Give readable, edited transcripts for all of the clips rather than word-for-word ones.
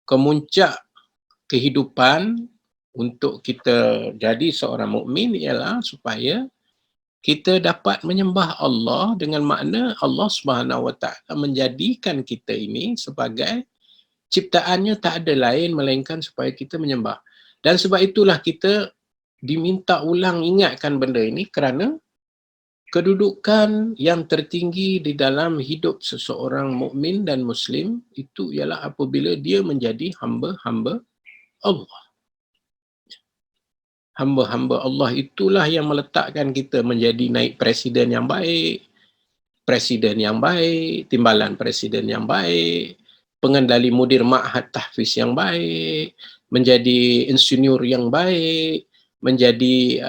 kemuncak kehidupan untuk kita jadi seorang mukmin ialah supaya kita dapat menyembah Allah dengan makna Allah Subhanahu Wa Taala menjadikan kita ini sebagai ciptaannya, tak ada lain melainkan supaya kita menyembah. Dan sebab itulah kita diminta ulang ingatkan benda ini kerana kedudukan yang tertinggi di dalam hidup seseorang mukmin dan muslim itu ialah apabila dia menjadi hamba-hamba Allah. Hamba-hamba Allah itulah yang meletakkan kita menjadi naib presiden yang baik, timbalan presiden yang baik, pengendali mudir ma'had tahfiz yang baik, menjadi insinyur yang baik, menjadi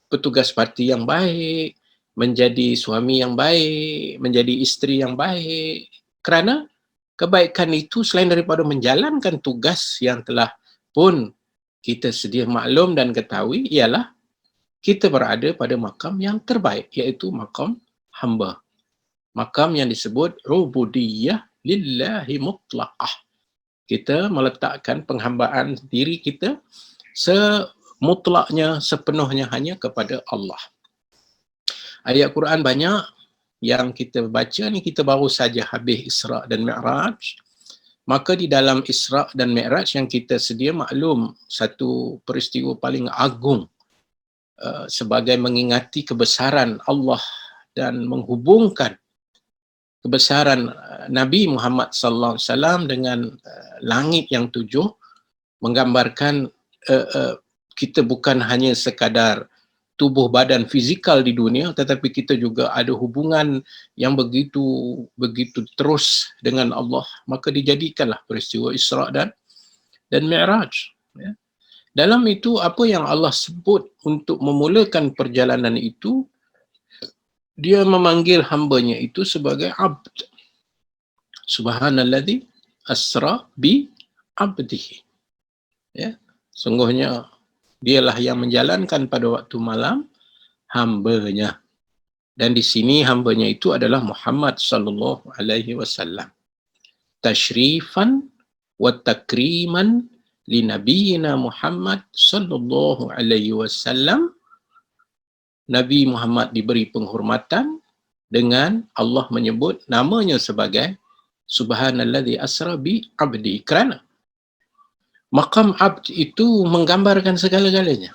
petugas parti yang baik, menjadi suami yang baik, menjadi isteri yang baik. Kerana kebaikan itu selain daripada menjalankan tugas yang telah pun kita sedia maklum dan ketahui, ialah kita berada pada makam yang terbaik, iaitu makam hamba. Makam yang disebut ubudiyah lillahi mutlaqah. Kita meletakkan penghambaan diri kita semutlaknya, sepenuhnya hanya kepada Allah. Ayat Quran banyak yang kita baca ni, kita baru saja habis Isra' dan Mi'raj. Maka di dalam Isra' dan Mi'raj yang kita sedia maklum, satu peristiwa paling agung sebagai mengingati kebesaran Allah dan menghubungkan kebesaran Nabi Muhammad sallallahu alaihi wasallam dengan langit yang tujuh, menggambarkan kita bukan hanya sekadar tubuh badan fizikal di dunia, tetapi kita juga ada hubungan yang begitu terus dengan Allah. Maka dijadikanlah peristiwa Isra' dan Mi'raj. Ya. Dalam itu apa yang Allah sebut untuk memulakan perjalanan itu, dia memanggil hambanya itu sebagai abd. Subhanalladzi asra bi abdihi. Ya. Sungguhnya dialah yang menjalankan pada waktu malam hambanya. Dan di sini hambanya itu adalah Muhammad sallallahu alaihi wasallam. Tashrifan wa takriman li nabiyina Muhammad sallallahu alaihi wasallam. Nabi Muhammad diberi penghormatan dengan Allah menyebut namanya sebagai Subhanalladzi asra bi abdi, kerana maqam abd itu menggambarkan segala-galanya.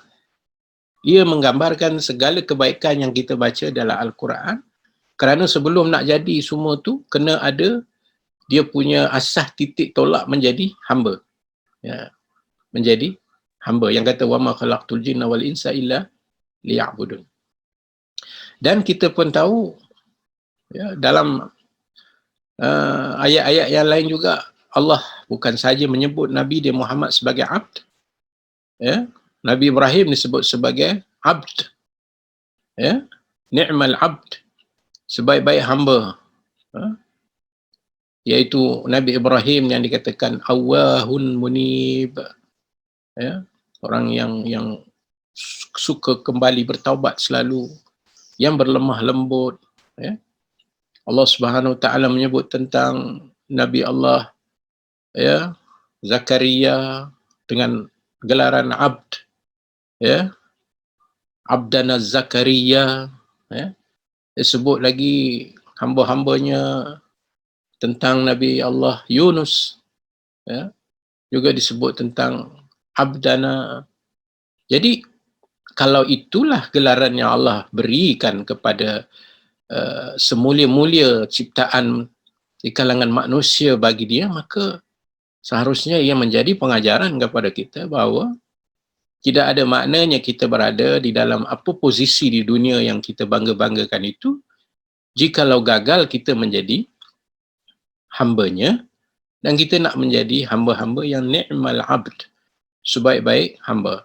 Ia menggambarkan segala kebaikan yang kita baca dalam Al-Quran. Kerana sebelum nak jadi semua tu, kena ada dia punya asas titik tolak menjadi hamba. Ya, menjadi hamba. Yang kata, وَمَا خَلَقْتُ الْجِنَّ وَالْإِنسَ إِلَّا لِيَعْبُدُونَ. Dan kita pun tahu, ya, dalam ayat-ayat yang lain juga, Allah bukan saja menyebut Nabi dia Muhammad sebagai abd. Ya, Nabi Ibrahim disebut sebagai abd. Ya, ni'mal abd, sebaik-baik hamba. Iaitu Nabi Ibrahim yang dikatakan awwahun munib. Ya, orang yang suka kembali bertaubat selalu, yang berlemah lembut. Ya. Allah Subhanahu Wa Taala menyebut tentang Nabi Allah, ya, Zakaria dengan gelaran abd, ya, Abdana Zakaria, ya. Disebut lagi hamba-hambanya tentang Nabi Allah Yunus, ya, juga disebut tentang Abdana. Jadi kalau itulah gelaran yang Allah berikan kepada semulia-mulia ciptaan di kalangan manusia bagi dia, maka seharusnya ia menjadi pengajaran kepada kita bahawa tidak ada maknanya kita berada di dalam apa posisi di dunia yang kita bangga-banggakan itu, jikalau gagal kita menjadi hambanya, dan kita nak menjadi hamba-hamba yang ni'mal abd, sebaik-baik hamba.